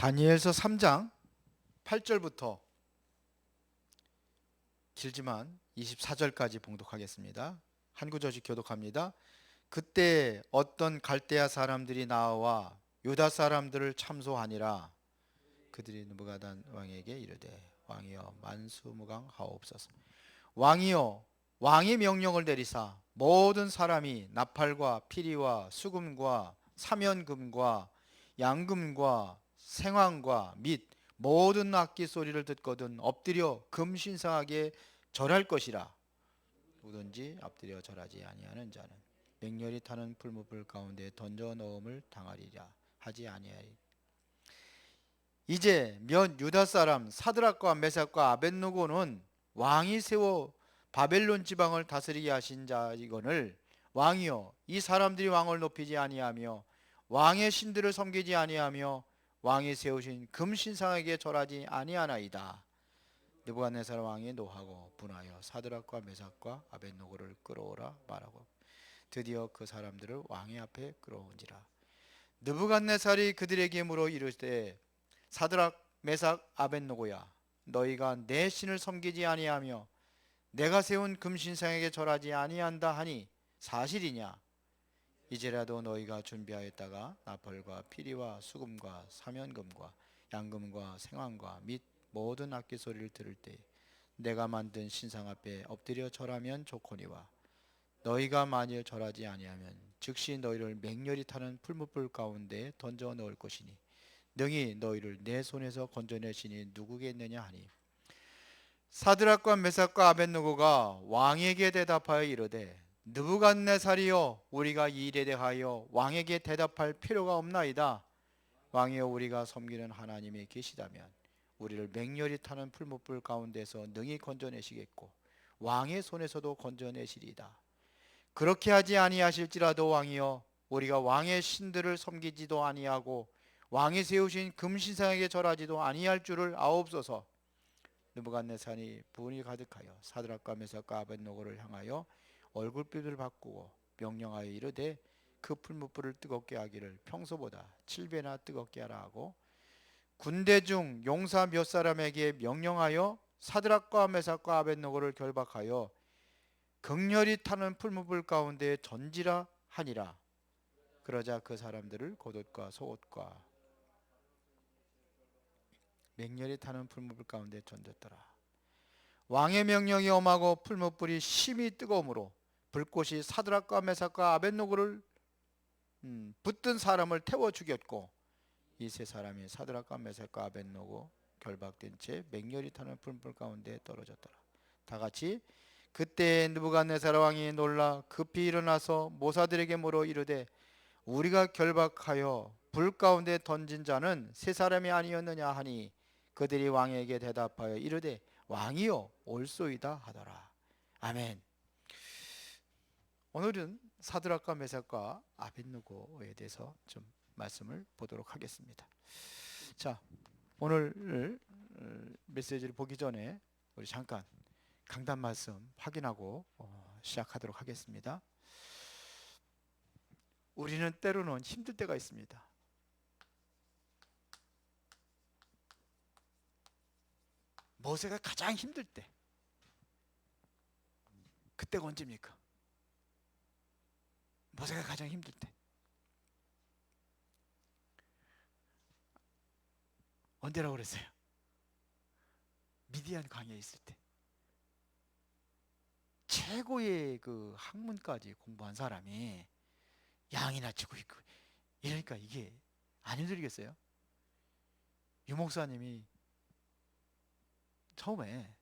다니엘서 3장 8절부터 길지만 24절까지 봉독하겠습니다. 한 구절씩 교독합니다. 그때 어떤 갈대아 사람들이 나와 유다 사람들을 참소하니라. 그들이 느부갓네살 왕에게 이르되 왕이여 만수무강하옵소서. 왕이여 왕이 명령을 내리사 모든 사람이 나팔과 피리와 수금과 사면금과 양금과 생황과 및 모든 악기 소리를 듣거든 엎드려 금신상하게 절할 것이라. 누구든지 엎드려 절하지 아니하는 자는 맹렬히 타는 풀무불 가운데 던져 넣음을 당하리라 하지 아니하리. 이제 몇 유다 사람 사드락과 메삭과 아벳느고는 왕이 세워 바벨론 지방을 다스리게 하신 자이거늘 왕이여 이 사람들이 왕을 높이지 아니하며 왕의 신들을 섬기지 아니하며 왕이 세우신 금신상에게 절하지 아니하나이다. 느부갓네살 왕이 노하고 분하여 사드락과 메삭과 아벳느고를 끌어오라 말하고 드디어 그 사람들을 왕의 앞에 끌어온지라. 느부갓네살이 그들에게 물어 이르되 사드락 메삭 아벳느고야 너희가 내 신을 섬기지 아니하며 내가 세운 금신상에게 절하지 아니한다 하니 사실이냐? 이제라도 너희가 준비하였다가 나팔과 피리와 수금과 사면금과 양금과 생황과 및 모든 악기 소리를 들을 때 내가 만든 신상 앞에 엎드려 절하면 좋거니와 너희가 만일 절하지 아니하면 즉시 너희를 맹렬히 타는 풀무불 가운데 던져 넣을 것이니 능히 너희를 내 손에서 건져내시니 누구겠느냐 하니 사드락과 메삭과 아벳느고가 왕에게 대답하여 이르되 느부갓네살이여 우리가 이 일에 대하여 왕에게 대답할 필요가 없나이다. 왕이여 우리가 섬기는 하나님이 계시다면 우리를 맹렬히 타는 풀무불 가운데서 능히 건져내시겠고 왕의 손에서도 건져내시리이다. 그렇게 하지 아니하실지라도 왕이여 우리가 왕의 신들을 섬기지도 아니하고 왕이 세우신 금신상에게 절하지도 아니할 줄을 아옵소서. 느부갓네살이 분이 가득하여 사드락과 메삭과 아벳느고를 향하여 얼굴빛을 바꾸고 명령하여 이르되 그 풀무불을 뜨겁게 하기를 평소보다 7배나 뜨겁게 하라 하고 군대 중 용사 몇 사람에게 명령하여 사드락과 메삭과 아벳느고를 결박하여 극렬히 타는 풀무불 가운데 던지라 하니라. 그러자 그 사람들을 겉옷과 속옷과 맹렬히 타는 풀무불 가운데 던졌더라. 왕의 명령이 엄하고 풀무불이 심히 뜨거움으로 불꽃이 사드락과 메삭과 아벳느고를 붙든 사람을 태워 죽였고 이 세 사람이 사드락과 메삭과 아벳느고 결박된 채 맹렬히 타는 풀무불 가운데 떨어졌더라. 다 같이 그때 느부갓네살 왕이 놀라 급히 일어나서 모사들에게 물어 이르되 우리가 결박하여 불 가운데 던진 자는 세 사람이 아니었느냐 하니 그들이 왕에게 대답하여 이르되 왕이여 옳소이다 하더라. 아멘. 오늘은 사드락과 메삭과 아벳느고에 대해서 좀 말씀을 보도록 하겠습니다. 자, 오늘 메시지를 보기 전에 우리 잠깐 강단 말씀 확인하고 시작하도록 하겠습니다. 우리는 때로는 힘들 때가 있습니다. 모세가 가장 힘들 때 그때가 언제입니까? 모세가 가장 힘들 때 언제라고 그랬어요? 미디안 광야에 있을 때 최고의 그 학문까지 공부한 사람이 양이나 치고 있고 이러니까 이게 안 힘들겠어요? 유 목사님이 처음에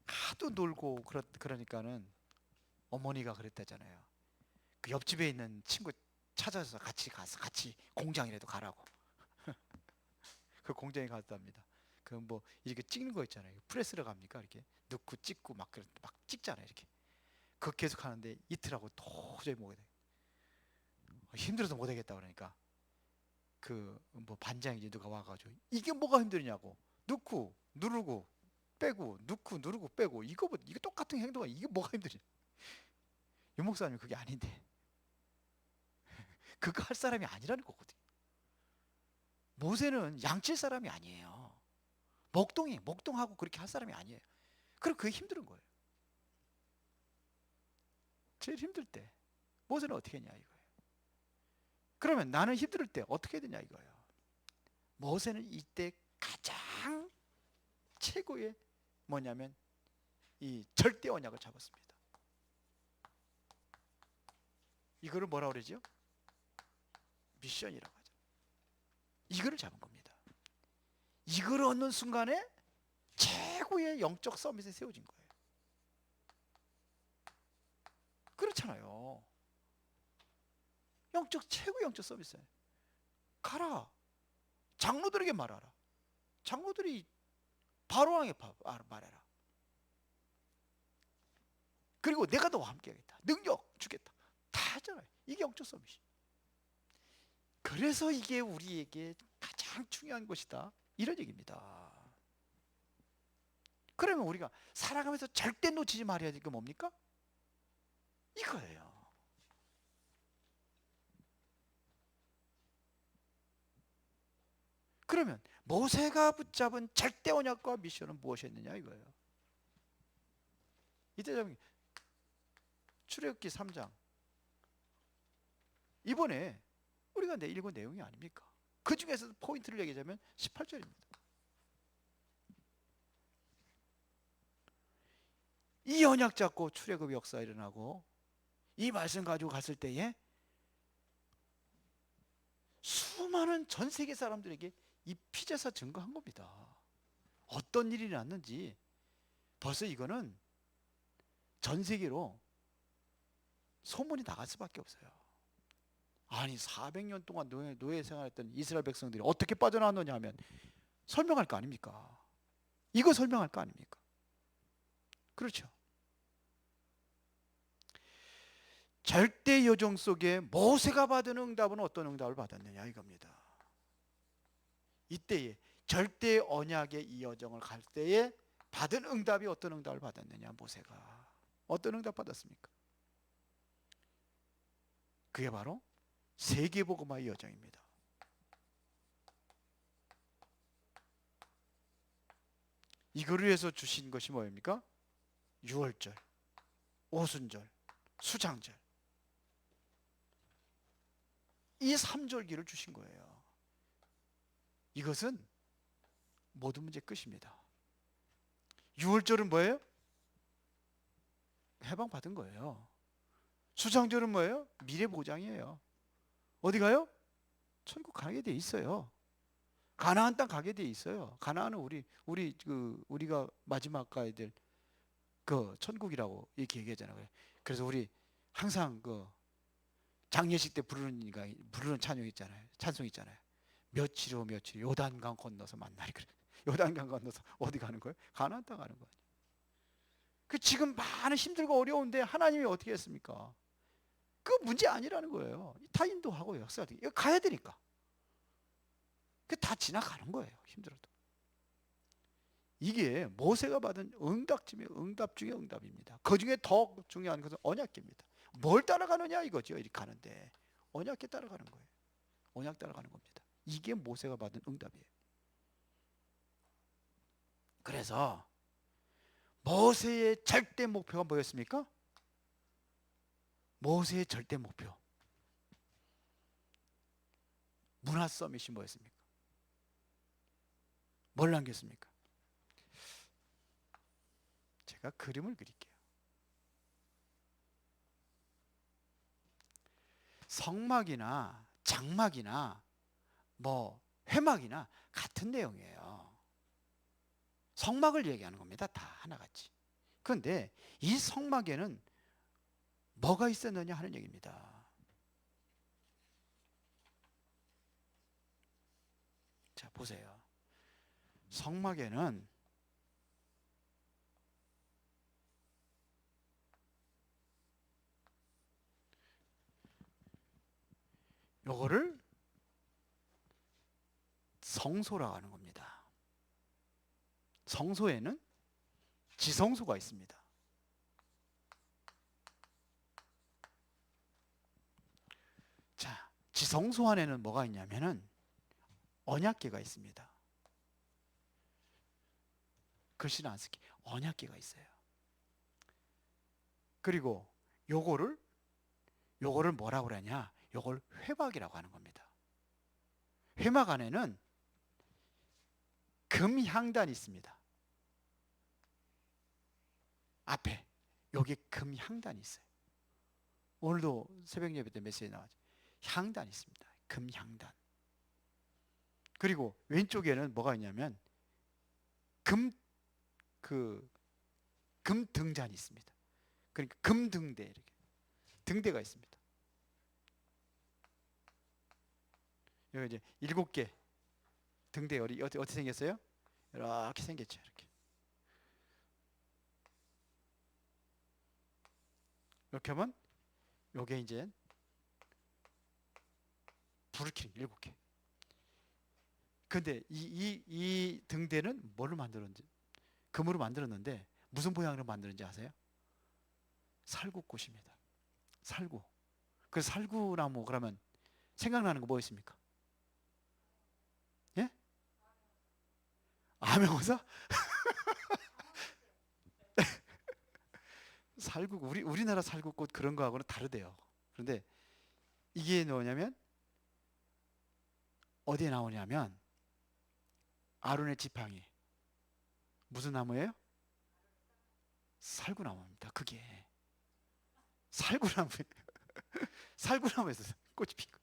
하도 놀고 그러니까는 어머니가 그랬다잖아요. 그 옆집에 있는 친구 찾아서 같이 가서 같이 공장이라도 가라고. 그 공장에 갔답니다. 그 뭐 이렇게 찍는 거 있잖아요. 프레스로 갑니까? 이렇게 넣고 찍고 막 찍잖아요. 이렇게. 그거 계속 하는데 이틀하고 도저히 못 해. 힘들어서 못 하겠다 그러니까 그 뭐 반장이지 누가 와가지고 이게 뭐가 힘드냐고 넣고 누르고 빼고 넣고 누르고 빼고 이거 똑같은 행동은 이게 뭐가 힘드냐? 유 목사님 그게 아닌데 그거 할 사람이 아니라는 거거든요. 모세는 양칠 사람이 아니에요. 목동하고 그렇게 할 사람이 아니에요. 그럼 그게 힘든 거예요. 제일 힘들 때 모세는 어떻게 했냐 이거예요. 그러면 나는 힘들 때 어떻게 해야 되냐 이거예요. 모세는 이때 가장 최고의 뭐냐면 이 절대 언약을 잡았습니다. 이거를 뭐라고 그러죠? 미션이라고 하죠. 이거를 잡은 겁니다. 이걸 얻는 순간에 최고의 영적 서밋에 세워진 거예요. 그렇잖아요. 최고 영적 서밋에 가라. 장로들에게 말하라. 장로들이 바로왕에게 말해라. 그리고 내가 너와 함께 하겠다. 능력 주겠다. 다 하잖아요. 이게 영적 서밋이. 그래서 이게 우리에게 가장 중요한 것이다. 이런 얘기입니다. 그러면 우리가 살아가면서 절대 놓치지 말아야 될 게 뭡니까? 이거예요. 그러면 모세가 붙잡은 절대 언약과 미션은 무엇이었느냐 이거예요. 이때 출애굽기 3장 이번에 우리가 읽은 내용이 아닙니까? 그 중에서 포인트를 얘기하자면 18절입니다. 이 언약 잡고 출애굽 역사 일어나고 이 말씀 가지고 갔을 때에 수많은 전 세계 사람들에게 이 피제사 증거한 겁니다. 어떤 일이 났는지 벌써 이거는 전 세계로 소문이 나갈 수밖에 없어요. 아니 400년 동안 노예 생활했던 이스라엘 백성들이 어떻게 빠져나왔느냐 하면 설명할 거 아닙니까? 이거 설명할 거 아닙니까? 그렇죠. 절대 요정 속에 모세가 받은 응답은 어떤 응답을 받았느냐 이겁니다. 이때에 절대 언약의 이 여정을 갈 때에 받은 응답이 어떤 응답을 받았느냐 모세가 어떤 응답 받았습니까? 그게 바로 세계복음화의 여정입니다. 이거를 위해서 주신 것이 뭐입니까? 유월절, 오순절, 수장절 이 3절기를 주신 거예요. 이것은 모든 문제 끝입니다. 유월절은 뭐예요? 해방받은 거예요. 수장절은 뭐예요? 미래 보장이에요. 어디 가요? 천국 가게 돼 있어요. 가나안 땅 가게 돼 있어요. 가나안은 우리가 마지막 가야 될 그 천국이라고 이렇게 얘기하잖아요. 그래서 우리 항상 그 장례식 때 부르는 찬송 있잖아요. 며칠 후 며칠 요단강 건너서 만나리 그래. 요단강 건너서 어디 가는 거예요? 가나안 땅 가는 거예요. 그 지금 많은 힘들고 어려운데 하나님이 어떻게 했습니까? 그 문제 아니라는 거예요. 다 인도하고 역사하고 이거 가야 되니까. 그 다 지나가는 거예요. 힘들어도. 이게 모세가 받은 응답 중에 응답입니다. 그 중에 더 중요한 것은 언약계입니다. 뭘 따라가느냐 이거죠. 이렇게 가는데 언약계 따라가는 거예요. 언약 따라가는 겁니다. 이게 모세가 받은 응답이에요. 그래서 모세의 절대 목표가 뭐였습니까? 모세의 절대 목표 문화 서밋이 뭐였습니까? 뭘 남겼습니까? 제가 그림을 그릴게요. 성막이나 장막이나 뭐 회막이나 같은 내용이에요. 성막을 얘기하는 겁니다. 다 하나같이. 그런데 이 성막에는 뭐가 있었느냐 하는 얘기입니다. 자, 보세요. 성막에는 요거를 성소라고 하는 겁니다. 성소에는 지성소가 있습니다. 자, 지성소 안에는 뭐가 있냐면은 언약궤가 있습니다. 글씨는 안 쓸게. 언약궤가 있어요. 그리고 요거를 뭐라고 그러냐? 요걸 회막이라고 하는 겁니다. 회막 안에는 금향단이 있습니다. 앞에 여기 금향단이 있어요. 오늘도 새벽 예배 때 메시지 나왔죠. 향단이 있습니다. 금향단. 그리고 왼쪽에는 뭐가 있냐면 금등잔이 있습니다. 그러니까 금등대, 이렇게 등대가 있습니다. 여기 이제 7개 등대. 어떻게 생겼어요? 이렇게 생겼죠. 이렇게 하면 요게 이제 불을 켜는 7개. 근데 이 등대는 뭘로 만들었는지, 금으로 만들었는데 무슨 모양으로 만드는지 아세요? 살구꽃입니다. 살구. 그 살구나무 그러면 생각나는 거 뭐 있습니까? 예? 암행어사? 살구, 우리나라 살구꽃 그런 거하고는 다르대요. 그런데 이게 뭐냐면 어디에 나오냐면 아론의 지팡이. 무슨 나무예요? 살구나무입니다. 그게 살구나무. 살구나무에서 꽃이 핀 거.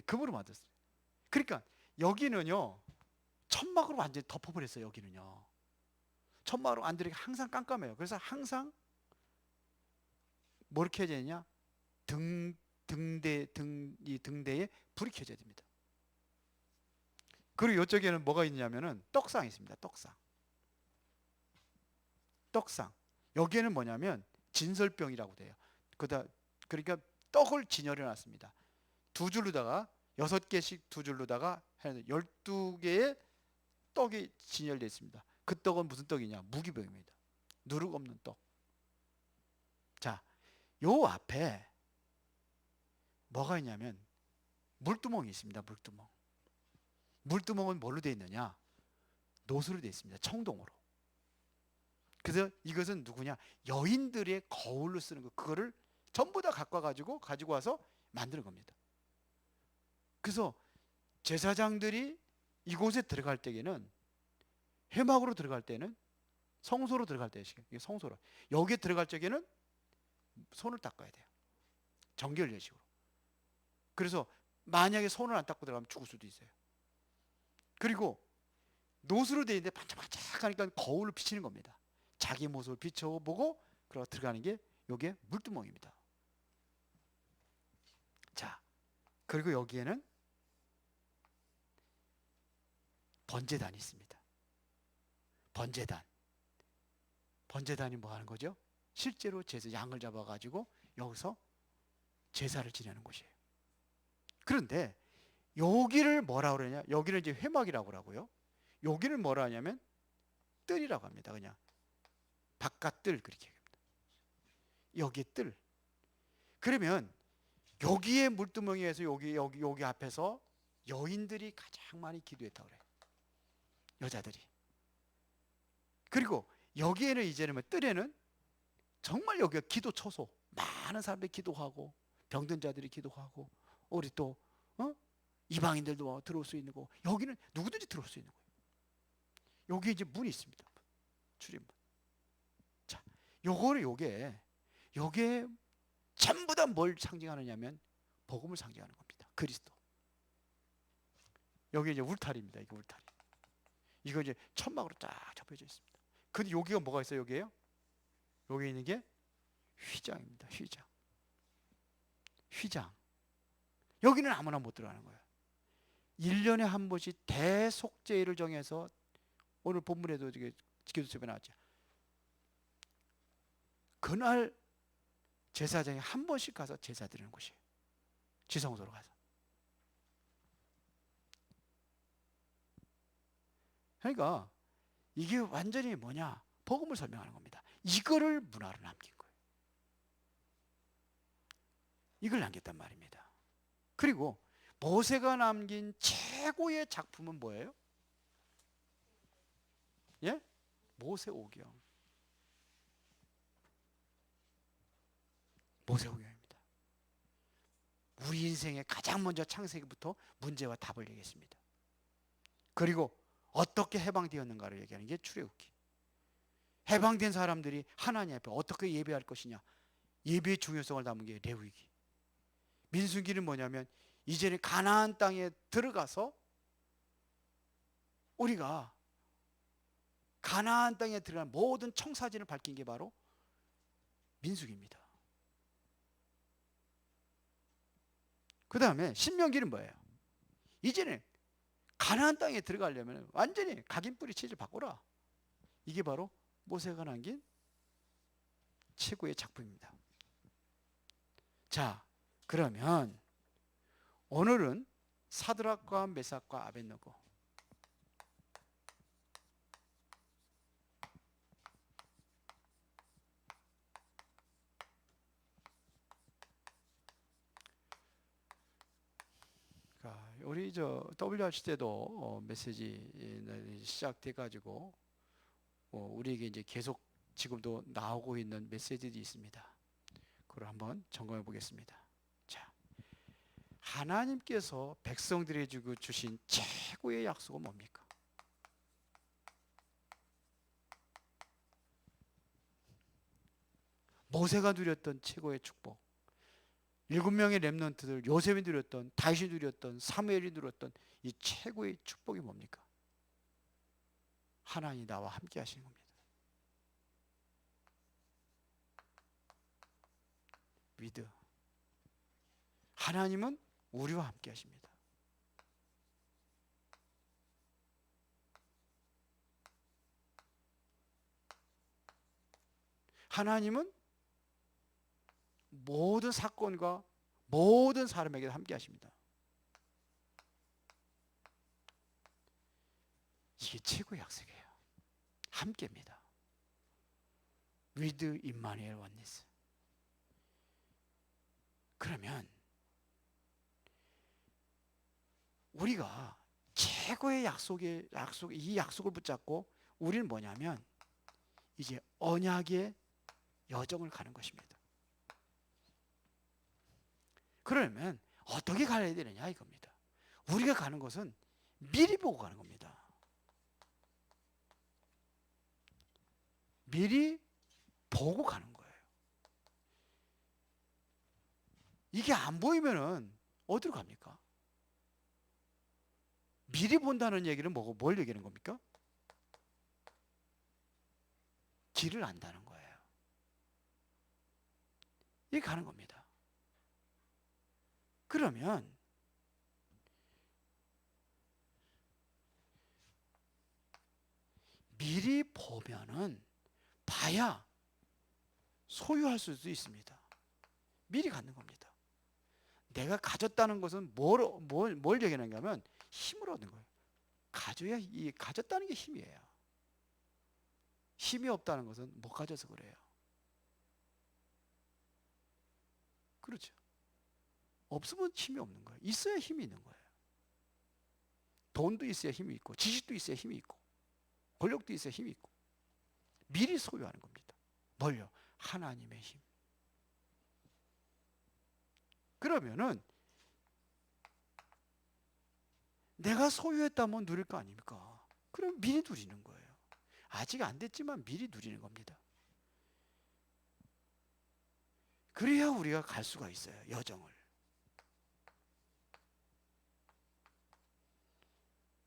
금으로 만들었어요. 그러니까 여기는요 천막으로 완전히 덮어버렸어요. 여기는요 천막으로 안 들이게 항상 깜깜해요. 그래서 항상 뭐 이렇게 해야 되냐? 이 등대에 불이 켜져야 됩니다. 그리고 이쪽에는 뭐가 있냐면은 떡상이 있습니다. 떡상. 여기에는 뭐냐면 진설병이라고 돼요. 그러니까 떡을 진열해 놨습니다. 2줄로다가 6개씩 2줄로다가 12개의 떡이 진열되어 있습니다. 그 떡은 무슨 떡이냐? 무기병입니다. 누룩 없는 떡. 자, 요 앞에 뭐가 있냐면 물두멍이 있습니다. 물두멍은 뭘로 되어 있느냐? 노수로 되어 있습니다. 청동으로. 그래서 이것은 누구냐? 여인들의 거울로 쓰는 거. 그거를 전부 다 가지고 와서 만드는 겁니다. 그래서 제사장들이 이곳에 들어갈 때에는, 회막으로 들어갈 때는, 성소로 들어갈 때, 성소로 여기에 들어갈 적에는 손을 닦아야 돼요. 정결례식으로. 그래서 만약에 손을 안 닦고 들어가면 죽을 수도 있어요. 그리고 노수로 되어 있는데 반짝반짝하니까 거울로 비치는 겁니다. 자기 모습을 비춰보고 그러고 들어가는 게 요게 물두멍입니다. 자, 그리고 여기에는 번제단이 있습니다. 번제단이 뭐 하는 거죠? 실제로 양을 잡아가지고 여기서 제사를 지내는 곳이에요. 그런데 여기를 뭐라 그러냐? 여기를 이제 회막이라고 하고요. 여기를 뭐라 하냐면 뜰이라고 합니다. 그냥 바깥뜰, 그렇게 합니다. 여기에 뜰. 그러면 여기에 물두멍이에서 여기 앞에서 여인들이 가장 많이 기도했다고 그래요. 여자들이. 그리고 여기에는 이제는 뜰에는 정말 여기가 기도 처소. 많은 사람들이 기도하고 병든 자들이 기도하고 우리 또 이방인들도 들어올 수 있는 거. 여기는 누구든지 들어올 수 있는 거예요. 여기 이제 문이 있습니다. 출입문. 자, 요게 전부 다 뭘 상징하느냐면 복음을 상징하는 겁니다. 그리스도. 여기 이제 울타리입니다. 이게 울타리. 이거 이제 천막으로 쫙 접혀져 있습니다. 근데 여기가 뭐가 있어요? 여기 있는 게 휘장입니다. 휘장. 여기는 아무나 못 들어가는 거예요. 1년에 한 번씩 대속제일을 정해서, 오늘 본문에도 기도수업에 나왔죠. 그날 제사장이 한 번씩 가서 제사 드리는 곳이에요. 지성소로 가서. 그러니까 이게 완전히 뭐냐? 복음을 설명하는 겁니다. 이거를 문화로 남긴 거예요. 이걸 남겼단 말입니다. 그리고 모세가 남긴 최고의 작품은 뭐예요? 예? 모세오경. 모세오경입니다. 우리 인생의 가장 먼저 창세기부터 문제와 답을 얘기했습니다. 그리고 어떻게 해방되었는가를 얘기하는 게 출애굽기. 해방된 사람들이 하나님 앞에 어떻게 예배할 것이냐, 예배의 중요성을 담은 게 레위기. 민수기는 뭐냐면 이제는 가나안 땅에 들어가서 우리가 가나안 땅에 들어간 모든 청사진을 밝힌 게 바로 민수기입니다. 그 다음에 신명기는 뭐예요? 이제는 가나안 땅에 들어가려면 완전히 각인뿌리 체질 바꾸라. 이게 바로 모세가 남긴 최고의 작품입니다. 자, 그러면 오늘은 사드락과 메삭과 아벳느고, 우리 WRC 때도 메시지 시작돼 가지고 우리에게 이제 계속 지금도 나오고 있는 메시지들이 있습니다. 그걸 한번 점검해 보겠습니다. 자, 하나님께서 백성들에게 주신 최고의 약속은 뭡니까? 모세가 누렸던 최고의 축복, 7명의 렘넌트들, 요셉이 누렸던, 다윗이 누렸던, 사무엘이 누렸던 이 최고의 축복이 뭡니까? 하나님이 나와 함께 하시는 겁니다. 위드. 하나님은 우리와 함께 하십니다. 하나님은 모든 사건과 모든 사람에게 함께 하십니다. 이게 최고의 약속이에요. 함께입니다. With Emmanuel Oneness. 그러면 우리가 최고의 이 약속을 붙잡고 우리는 뭐냐면 이제 언약의 여정을 가는 것입니다. 그러면 어떻게 가야 되느냐 이겁니다. 우리가 가는 것은 미리 보고 가는 겁니다. 미리 보고 가는 거예요. 이게 안 보이면은 어디로 갑니까? 미리 본다는 얘기는 뭐고 뭘 얘기하는 겁니까? 길을 안다는 거예요. 이게 가는 겁니다. 그러면 미리 보면은 봐야 소유할 수도 있습니다. 미리 갖는 겁니다. 내가 가졌다는 것은 뭘 얘기하는가 하면 힘을 얻는 거예요. 가졌다는 게 힘이에요. 힘이 없다는 것은 못 가져서 그래요. 그렇죠. 없으면 힘이 없는 거예요. 있어야 힘이 있는 거예요. 돈도 있어야 힘이 있고, 지식도 있어야 힘이 있고, 권력도 있어야 힘이 있고. 미리 소유하는 겁니다. 뭘요? 하나님의 힘. 그러면은 내가 소유했다면 누릴 거 아닙니까? 그럼 미리 누리는 거예요. 아직 안 됐지만 미리 누리는 겁니다. 그래야 우리가 갈 수가 있어요. 여정을.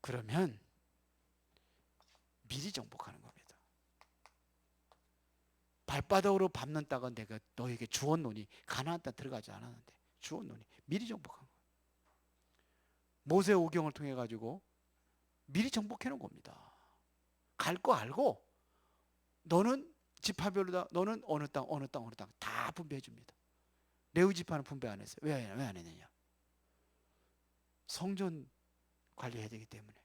그러면 미리 정복하는 겁니다. 발바닥으로 밟는 땅은 내가 너에게 주었노니, 가나안 땅 들어가지 않았는데 주었노니, 미리 정복한 거예요. 모세 오경을 통해 가지고 미리 정복해 놓은 겁니다. 갈 거 알고 너는 지파별로다. 너는 어느 땅 다 분배해 줍니다. 레위 지파는 분배 안 했어요. 왜 안 했느냐? 성전 관리해야 되기 때문에,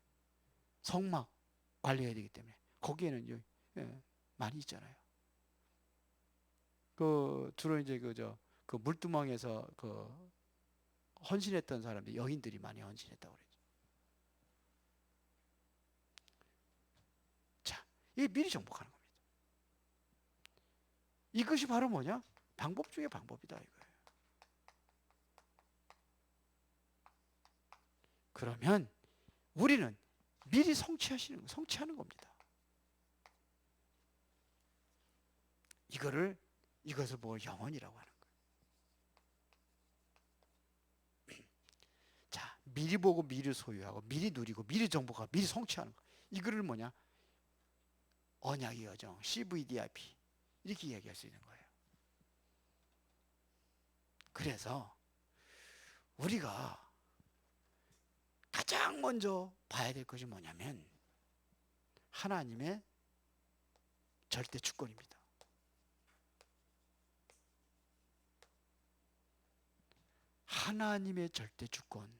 성막 관리해야 되기 때문에 거기에는 많이 있잖아요. 주로 이제 그 물두멍에서 헌신했던 사람들이 여인들이 많이 헌신했다고 그랬죠. 자, 이게 미리 정복하는 겁니다. 이것이 바로 뭐냐? 방법 중에 방법이다 이거예요. 그러면 우리는 미리 성취하는 겁니다. 이것을 뭐 영혼이라고 하는 거예요. 자, 미리 보고 미리 소유하고 미리 누리고 미리 정복하고 미리 성취하는 거. 이거를 뭐냐? 언약의 여정, CVDIP 이렇게 이야기할 수 있는 거예요. 그래서 우리가 가장 먼저 봐야 될 것이 뭐냐면 하나님의 절대 주권입니다. 하나님의 절대 주권.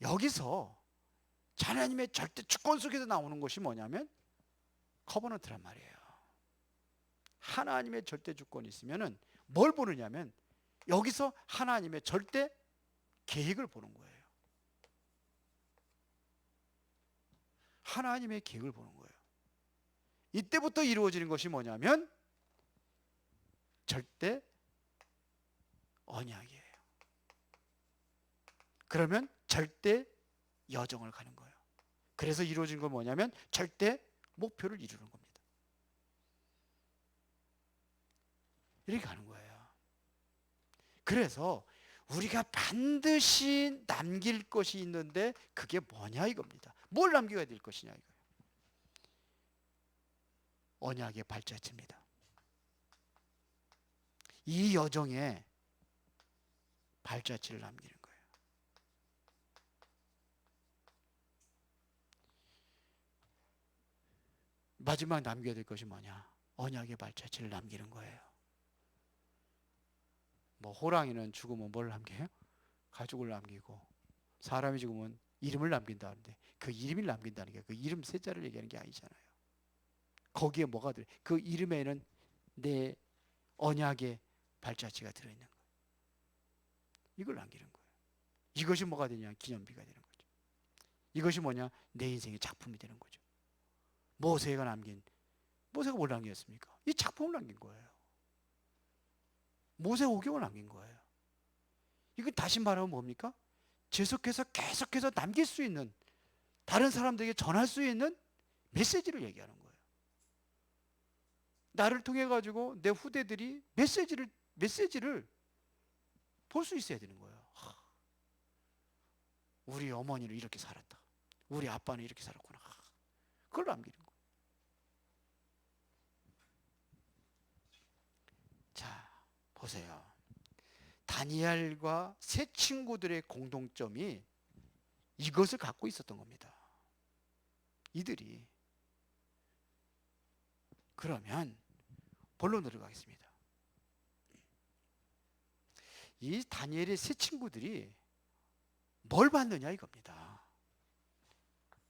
여기서 하나님의 절대 주권 속에서 나오는 것이 뭐냐면 커버넌트란 말이에요. 하나님의 절대 주권이 있으면은 뭘 보느냐면 여기서 하나님의 절대 계획을 보는 거예요. 하나님의 계획을 보는 거예요. 이때부터 이루어지는 것이 뭐냐면 절대 언약이에요. 그러면 절대 여정을 가는 거예요. 그래서 이루어진 건 뭐냐면 절대 목표를 이루는 겁니다. 이렇게 가는 거예요. 그래서 우리가 반드시 남길 것이 있는데 그게 뭐냐 이겁니다. 뭘 남겨야 될 것이냐 이거예요. 언약의 발자취입니다. 이 여정에 발자취를 남기는 거예요. 마지막 남겨야 될 것이 뭐냐? 언약의 발자취를 남기는 거예요. 뭐 호랑이는 죽으면 뭘 남겨요? 가죽을 남기고, 사람이 죽으면 이름을 남긴다는데 그 이름을 남긴다는 게 그 이름 세 자를 얘기하는 게 아니잖아요. 거기에 뭐가 들어? 그 이름에는 내 언약의 발자취가 들어있는 거예요. 이걸 남기는 거예요. 이것이 뭐가 되냐? 기념비가 되는 거죠. 이것이 뭐냐? 내 인생의 작품이 되는 거죠. 모세가 뭘 남겼습니까? 이 작품을 남긴 거예요. 모세 오경을 남긴 거예요. 이거 다시 말하면 뭡니까? 계속해서 남길 수 있는, 다른 사람들에게 전할 수 있는 메시지를 얘기하는 거예요. 나를 통해 가지고 내 후대들이 메시지를 볼 수 있어야 되는 거예요. 우리 어머니는 이렇게 살았다. 우리 아빠는 이렇게 살았구나. 그걸 남기는 거예요. 자, 보세요. 다니엘과 세 친구들의 공동점이 이것을 갖고 있었던 겁니다. 이들이. 그러면 본론으로 가겠습니다. 이 다니엘의 세 친구들이 뭘 받느냐 이겁니다.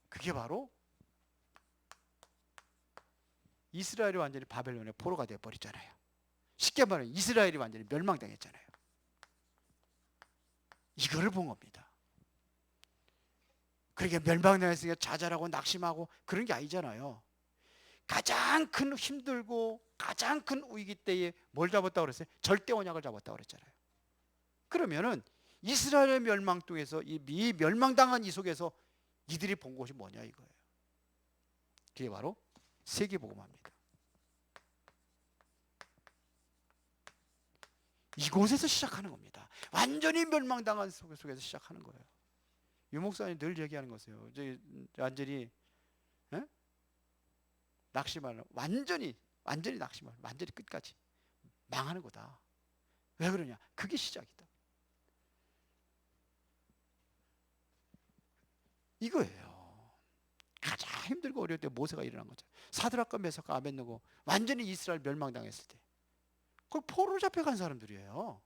그게 바로 이스라엘이 완전히 바벨론의 포로가 되어버렸잖아요. 쉽게 말하면 이스라엘이 완전히 멸망당했잖아요. 이거를 본 겁니다. 그렇게 멸망당했으니까 좌절하고 낙심하고 그런 게 아니잖아요. 가장 큰 힘들고 가장 큰 위기 때에 뭘 잡았다고 그랬어요? 절대 언약을 잡았다고 그랬잖아요. 그러면은 이스라엘의 멸망통에서 이 멸망당한 이 속에서 이들이 본 것이 뭐냐 이거예요. 그게 바로 세계복음화입니다. 이곳에서 시작하는 겁니다. 완전히 멸망당한 속에서 시작하는 거예요. 유 목사님 늘 얘기하는 것이에요. 이제 완전히 낙심하는, 완전히 낙심하는, 완전히 끝까지 망하는 거다. 왜 그러냐? 그게 시작이다. 이거예요. 가장 힘들고 어려울 때 모세가 일어난 거죠. 사드락과 메삭과 아벳느고 완전히 이스라엘 멸망당했을 때, 그걸 포로로 잡혀간 사람들이에요.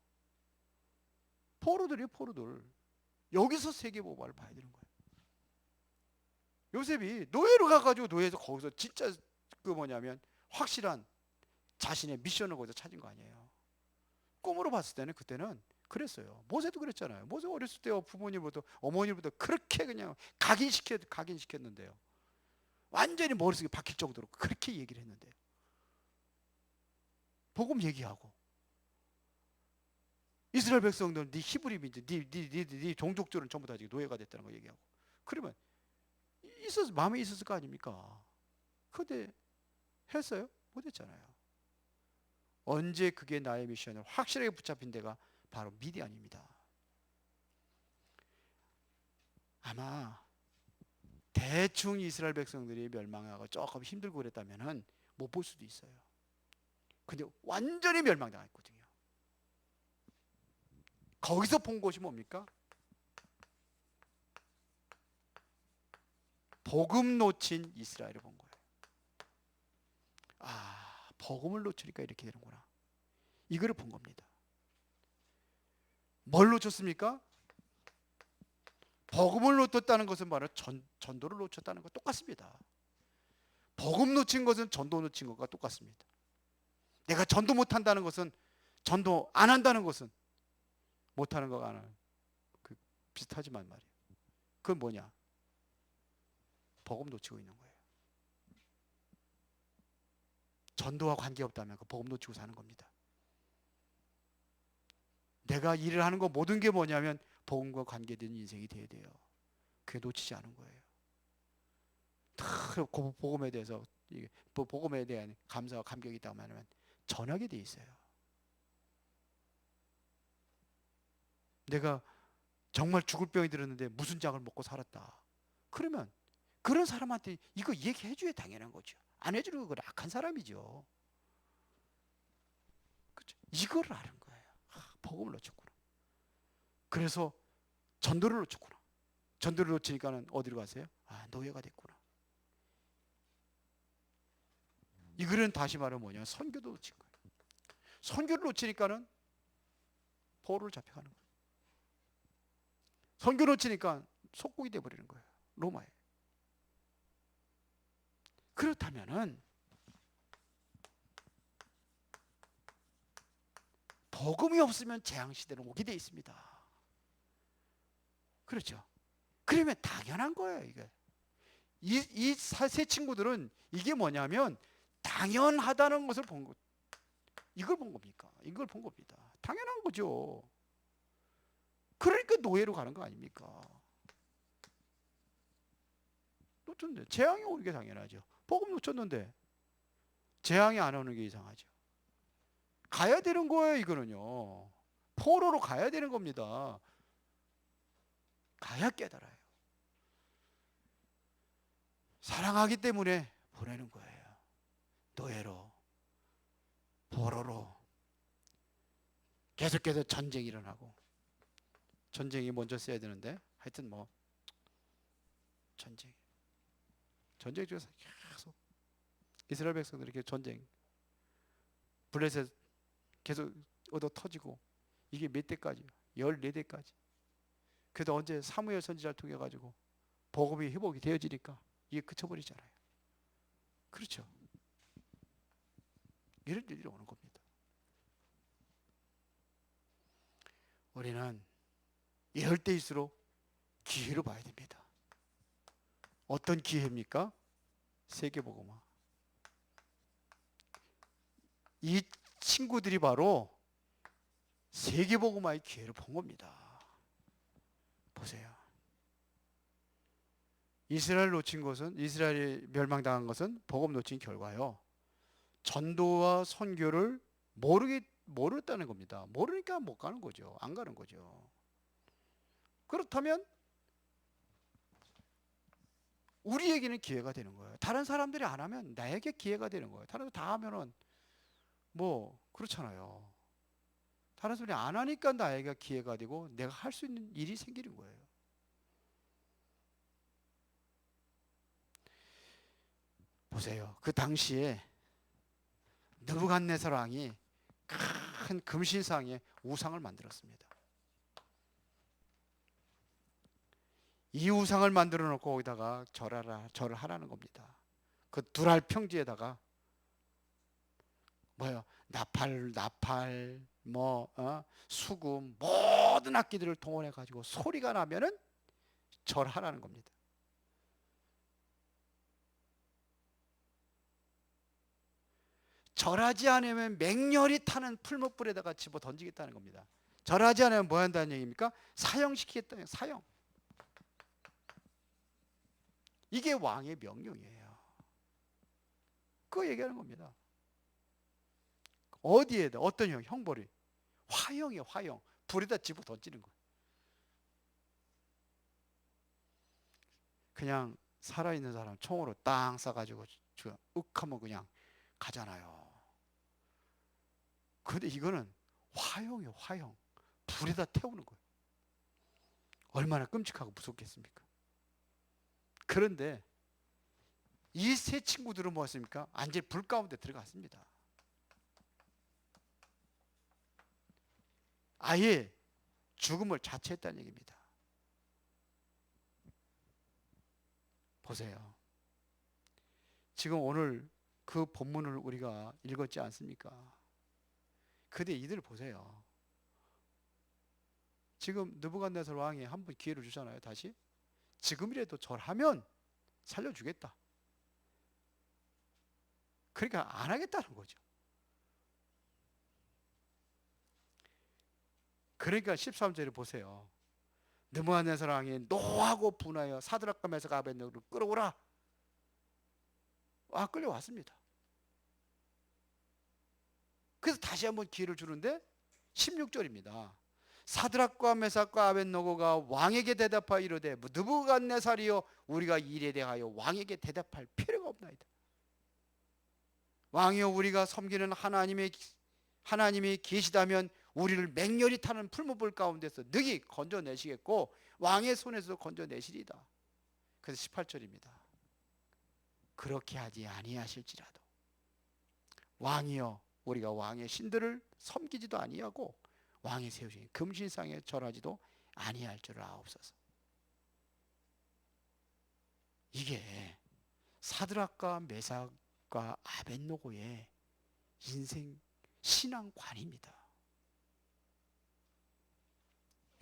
포로들. 여기서 세계복음화를 봐야 되는 거예요. 요셉이 노예로 가가지고 노예에서 거기서 진짜 그 뭐냐면 확실한 자신의 미션을 거기서 찾은 거 아니에요. 꿈으로 봤을 때는 그때는 그랬어요. 모세도 그랬잖아요. 모세 어렸을 때 부모님부터 어머니부터 그렇게 그냥 각인시켰는데요. 완전히 머릿속에 박힐 정도로 그렇게 얘기를 했는데요. 복음 얘기하고 이스라엘 백성들은 네 히브리 민족, 네 종족들은 전부 다 지금 노예가 됐다는 거 얘기하고 그러면 마음에 있었을 거 아닙니까? 근데 했어요? 못했잖아요. 언제 그게 나의 미션을 확실하게 붙잡힌 데가 바로 미디안입니다. 아마 대충 이스라엘 백성들이 멸망하고 조금 힘들고 그랬다면 못 볼 수도 있어요. 근데 완전히 멸망당했거든요. 거기서 본 것이 뭡니까? 복음 놓친 이스라엘을 본 거예요. 아, 복음을 놓치니까 이렇게 되는구나. 이거를 본 겁니다. 뭘 놓쳤습니까? 복음을 놓쳤다는 것은 바로 전도를 놓쳤다는 것 똑같습니다. 복음 놓친 것은 전도 놓친 것과 똑같습니다. 내가 전도 못한다는 것은 전도 안 한다는 것은 못하는 거가 안 하는 비슷하지만 말이에요. 그건 뭐냐? 복음 놓치고 있는 거예요. 전도와 관계없다면 그 복음 놓치고 사는 겁니다. 내가 일을 하는 거 모든 게 뭐냐면 복음과 관계된 인생이 돼야 돼요. 그게 놓치지 않은 거예요. 복음에 대해서 복음에 대한 감사와 감격이 있다고 하면 전하게 돼 있어요. 내가 정말 죽을 병이 들었는데 무슨 약을 먹고 살았다. 그러면 그런 사람한테 이거 얘기해 줘야 당연한 거죠. 안 해주는 건 악한 사람이죠. 그렇죠? 이걸 아는 거예요. 복음을 놓쳤구나. 그래서 전도를 놓쳤구나. 전도를 놓치니까는 어디로 가세요? 아, 노예가 됐구나. 이거는 다시 말하면 뭐냐? 선교도 놓친 거예요. 선교를 놓치니까는 포로를 잡혀가는 거예요. 선교 놓치니까 속국이 돼버리는 거예요. 로마에. 그렇다면은 복음이 없으면 재앙시대는 오게 돼 있습니다. 그렇죠. 그러면 당연한 거예요. 이게 이 세 친구들은 이게 뭐냐면 당연하다는 것을 본 것. 이걸 본 겁니까? 이걸 본 겁니다. 당연한 거죠. 그러니까 노예로 가는 거 아닙니까? 놓쳤는데 재앙이 오는 게 당연하죠. 복음 놓쳤는데 재앙이 안 오는 게 이상하죠. 가야 되는 거예요. 이거는요. 포로로 가야 되는 겁니다. 가야 깨달아요. 사랑하기 때문에 보내는 거예요. 노예로, 포로로. 계속해서 전쟁이 일어나고 전쟁이 먼저 써야 되는데 하여튼 뭐 전쟁 중에서 계속 이스라엘 백성들이 계속 전쟁 블레셋 계속 얻어 터지고 이게 몇 대까지 14대까지. 그래도 언제 사무엘 선지자를 통해 가지고 복음이 회복이 되어지니까 이게 그쳐버리잖아요. 그렇죠. 이런 일이 오는 겁니다. 우리는 이럴 때일수록 기회로 봐야 됩니다. 어떤 기회입니까? 세계복음화. 이 친구들이 바로 세계복음화의 기회를 본 겁니다. 보세요. 이스라엘 놓친 것은 이스라엘이 멸망당한 것은 복음 놓친 결과요. 전도와 선교를 모르겠다는 겁니다. 모르니까 못 가는 거죠. 안 가는 거죠. 그렇다면 우리에게는 기회가 되는 거예요. 다른 사람들이 안 하면 나에게 기회가 되는 거예요. 다른 사람들 다 하면은 뭐 그렇잖아요. 다른 사람이 안 하니까 나에게 기회가 되고 내가 할 수 있는 일이 생기는 거예요. 보세요. 그 당시에 느부갓네살 왕이 큰 금신상에 우상을 만들었습니다. 이 우상을 만들어 놓고 거기다가 절을 하라는 겁니다. 그 두랄 평지에다가 뭐요? 나팔, 수금 모든 악기들을 동원해 가지고 소리가 나면은 절하라는 겁니다. 절하지 않으면 맹렬히 타는 풀무불에다가 집어 던지겠다는 겁니다. 절하지 않으면 뭐 한다는 얘기입니까? 사형시키겠다는 얘기예요. 사형. 이게 왕의 명령이에요. 그거 얘기하는 겁니다. 어디에다 어떤 형벌이? 화형이에요. 화형. 불에다 집어 던지는 거예요. 그냥 살아있는 사람 총으로 땅 싸가지고 윽 하면 그냥 가잖아요. 근데 이거는 화형이에요. 화형. 불에다 태우는 거예요. 얼마나 끔찍하고 무섭겠습니까? 그런데 이 세 친구들은 뭐였습니까? 완전히 불 가운데 들어갔습니다. 아예 죽음을 자처했다는 얘기입니다. 보세요. 지금 오늘 그 본문을 우리가 읽었지 않습니까? 근데 이들 보세요. 지금 느부갓네살 왕이 한 번 기회를 주잖아요. 다시 지금이라도 절하면 살려주겠다. 그러니까 안 하겠다는 거죠. 그러니까 13절에 보세요. 느부갓네살 왕이 노하고 분하여 사드락과 메삭과 아벳네고를 끌어오라. 끌려왔습니다. 그래서 다시 한번 기회를 주는데 16절입니다. 사드락과 메삭과 아벳네고가 왕에게 대답하여 이르되 느부갓네살이여 우리가 이 일에 대하여 왕에게 대답할 필요가 없나이다. 왕이여 우리가 섬기는 하나님이 계시다면 우리를 맹렬히 타는 풀무불 가운데서 능히 건져내시겠고 왕의 손에서 건져내시리다. 그래서 18절입니다. 그렇게 하지 아니하실지라도 왕이여 우리가 왕의 신들을 섬기지도 아니하고 왕이 세우신 금신상에 절하지도 아니할 줄 아옵소서. 이게 사드락과 메삭과 아벳노고의 인생 신앙관입니다.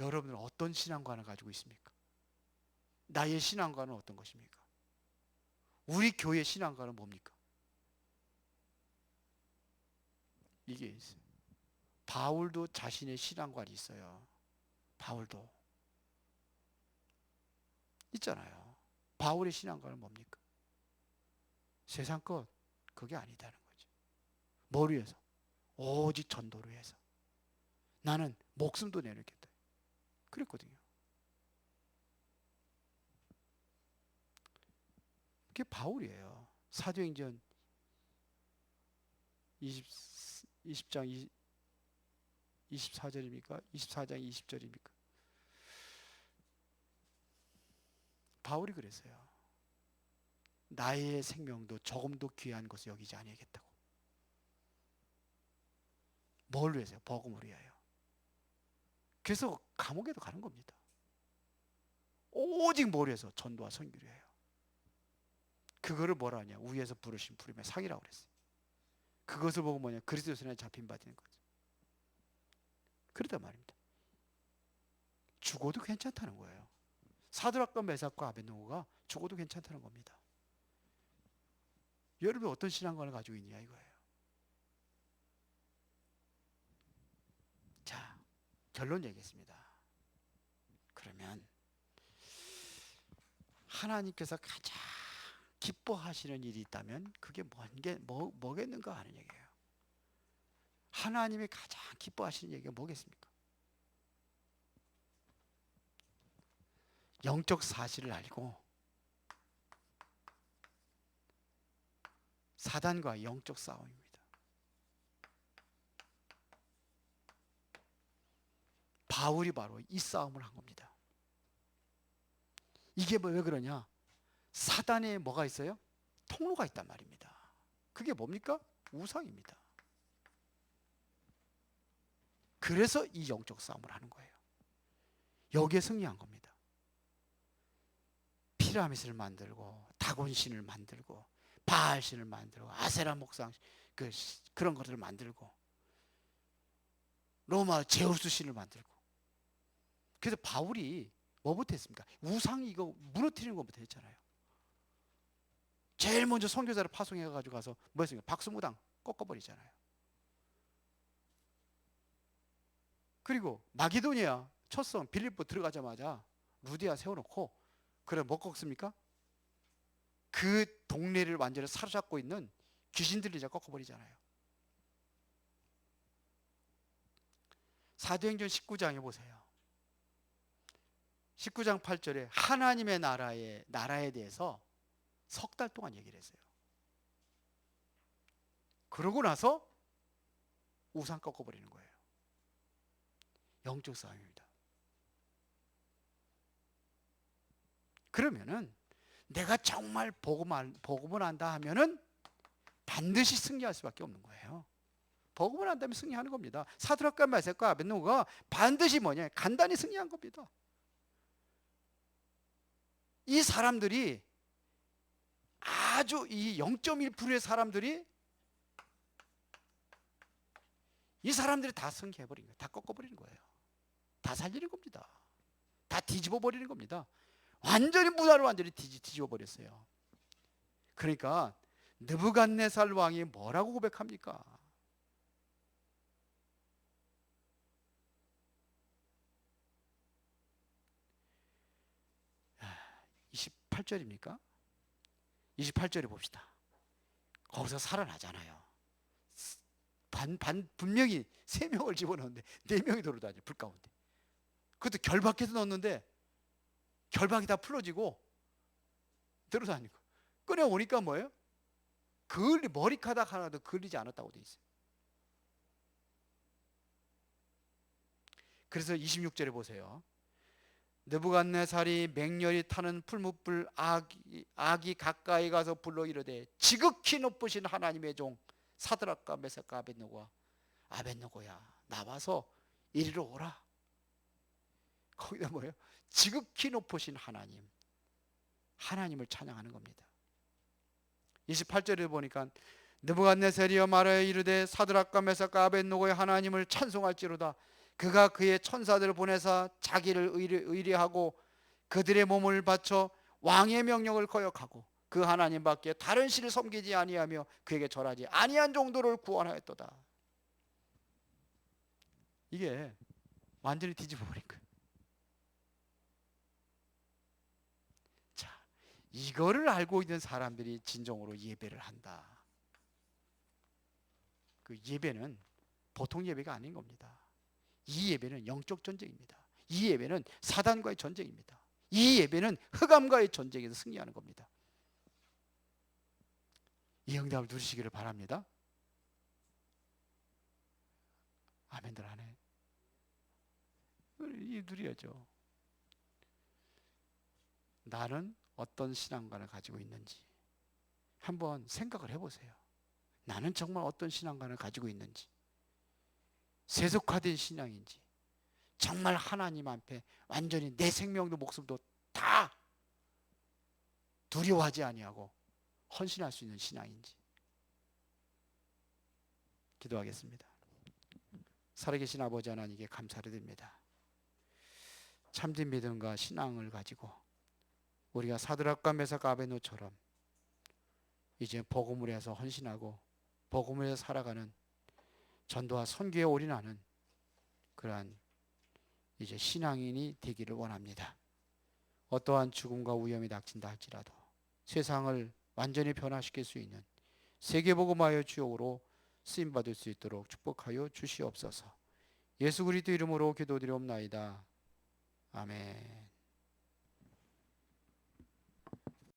여러분은 어떤 신앙관을 가지고 있습니까? 나의 신앙관은 어떤 것입니까? 우리 교회 신앙관은 뭡니까? 이게 있어요. 바울도 자신의 신앙관이 있어요. 바울도 있잖아요. 바울의 신앙관은 뭡니까? 세상 것 그게 아니다는 거죠. 뭘 위해서? 오직 전도를 위해서. 나는 목숨도 내놓겠다. 그랬거든요. 그게 바울이에요. 사도행전 20장 24절입니까? 24장 20절입니까? 바울이 그랬어요. 나의 생명도 조금도 귀한 것을 여기지 아니하겠다고. 뭘 위해서요? 복음을 위하여. 그래서 감옥에도 가는 겁니다. 오직 뭘 위해서? 전도와 선교를 위하여. 그거를 뭐라 하냐? 위에서 부르신 부름의 상이라고 그랬어요. 그것을 보고 뭐냐? 그리스도 손에 잡힌 바 되는 거죠. 그러단 말입니다. 죽어도 괜찮다는 거예요. 사드락과 메삭과 아벳노고가 죽어도 괜찮다는 겁니다. 여러분 어떤 신앙관을 가지고 있냐 이거예요. 자, 결론 얘기했습니다. 그러면 하나님께서 가장 기뻐하시는 일이 있다면 그게 뭐겠는가 하는 얘기예요. 하나님이 가장 기뻐하시는 얘기가 뭐겠습니까? 영적 사실을 알고 사단과 영적 싸움입니다. 바울이 바로 이 싸움을 한 겁니다. 이게 왜 그러냐? 사단에 뭐가 있어요? 통로가 있단 말입니다. 그게 뭡니까? 우상입니다. 그래서 이 영적 싸움을 하는 거예요. 여기에 승리한 겁니다. 피라미드를 만들고 다곤신을 만들고 바알신을 만들고 아세라 목상 그런 것들을 만들고 로마 제우스 신을 만들고. 그래서 바울이 뭐부터 했습니까? 우상 이거 무너뜨리는 것부터 했잖아요. 제일 먼저 선교사를 파송해 가지고 가서 뭐 했습니까? 박수무당 꺾어버리잖아요. 그리고 마게도니아 첫성 빌립보 들어가자마자 루디아 세워놓고, 그래 뭐 꺾습니까? 그 동네를 완전히 사로잡고 있는 귀신들을 이제 꺾어버리잖아요. 사도행전 19장에 보세요. 19장 8절에 하나님의 나라에 대해서 석 달 동안 얘기를 했어요. 그러고 나서 우상 꺾어버리는 거예요. 영적 싸움입니다. 그러면은 내가 정말 복음을 안다 하면은 반드시 승리할 수밖에 없는 거예요. 복음을 안다면 승리하는 겁니다. 사드락과 메삭과 아벳노고가 반드시 뭐냐? 간단히 승리한 겁니다. 이 사람들이 아주 이 0.1%의 사람들이 다 승리해버린 거예요. 다 꺾어버리는 거예요. 다 살리는 겁니다. 다 뒤집어 버리는 겁니다. 완전히 문화를 완전히 뒤집어 버렸어요. 그러니까 느부갓네살 왕이 뭐라고 고백합니까? 28절입니까? 28절에 봅시다. 거기서 살아나잖아요. 분명히 3명을 집어넣는데 4명이 돌아다녀요. 불 가운데. 그것도 결박해서 넣었는데 결박이 다 풀어지고 들어다니고. 꺼내오니까 뭐예요? 머리카락 하나도 걸리지 않았다고 돼 있어요. 그래서 26절에 보세요. 느부갓네살이 맹렬히 타는 풀무불 악이 가까이 가서 불러 이르되 지극히 높으신 하나님의 종 사드락과 메삭과 아벳노고야 나와서 이리로 오라. 거기다 뭐예요? 지극히 높으신 하나님을 찬양하는 겁니다. 28절에 보니까 느부갓네살이여 말하여 이르되 사드락과 메삭과 아벳노고의 하나님을 찬송할지로다. 그가 그의 천사들을 보내사 자기를 의뢰하고 그들의 몸을 바쳐 왕의 명령을 거역하고 그 하나님밖에 다른 신을 섬기지 아니하며 그에게 절하지 아니한 정도를 구원하였도다. 이게 완전히 뒤집어 버린 거예요. 자, 이거를 알고 있는 사람들이 진정으로 예배를 한다. 그 예배는 보통 예배가 아닌 겁니다. 이 예배는 영적 전쟁입니다. 이 예배는 사단과의 전쟁입니다. 이 예배는 흑암과의 전쟁에서 승리하는 겁니다. 이 응답을 누리시기를 바랍니다. 아멘들 하네. 누려야죠. 나는 어떤 신앙관을 가지고 있는지 한번 생각을 해보세요. 나는 정말 어떤 신앙관을 가지고 있는지, 세속화된 신앙인지, 정말 하나님 앞에 완전히 내 생명도 목숨도 다 두려워하지 아니하고 헌신할 수 있는 신앙인지. 기도하겠습니다. 살아계신 아버지 하나님께 감사를 드립니다. 참된 믿음과 신앙을 가지고 우리가 사드락과 메삭과 아벳노처럼 이제 복음을 해서 헌신하고 복음을 해서 살아가는, 전도와 선교에 올인하는 그러한 이제 신앙인이 되기를 원합니다. 어떠한 죽음과 위험이 닥친다 할지라도 세상을 완전히 변화시킬 수 있는 세계복음화의 주역으로 쓰임받을 수 있도록 축복하여 주시옵소서. 예수 그리스도 이름으로 기도드리옵나이다. 아멘.